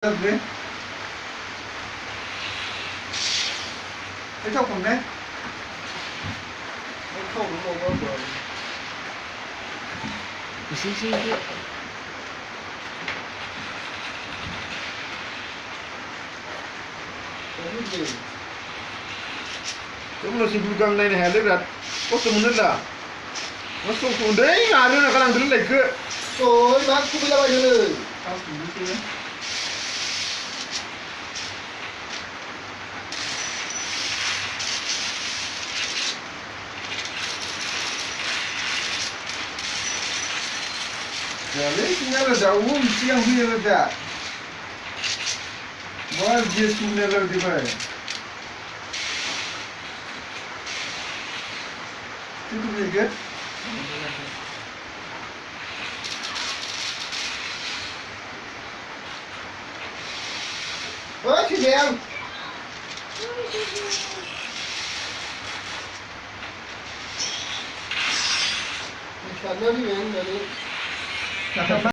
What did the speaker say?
Đấy. Cái trong phòng đấy. Không đúng không rồi. Isi. Kamu nasi bulgang này này lihat. Kok temenan dah? Masuk pun deh, ada nak kalang dulu lagi. Rồi, bác không biết là bao nhiêu lời. Tahu dulu sih. Jadi tinggal jauh siang dia letak. Wah dia sudah lebih baik. Itu dia kan? Ơ, chị em. Sản nó đi về, đi.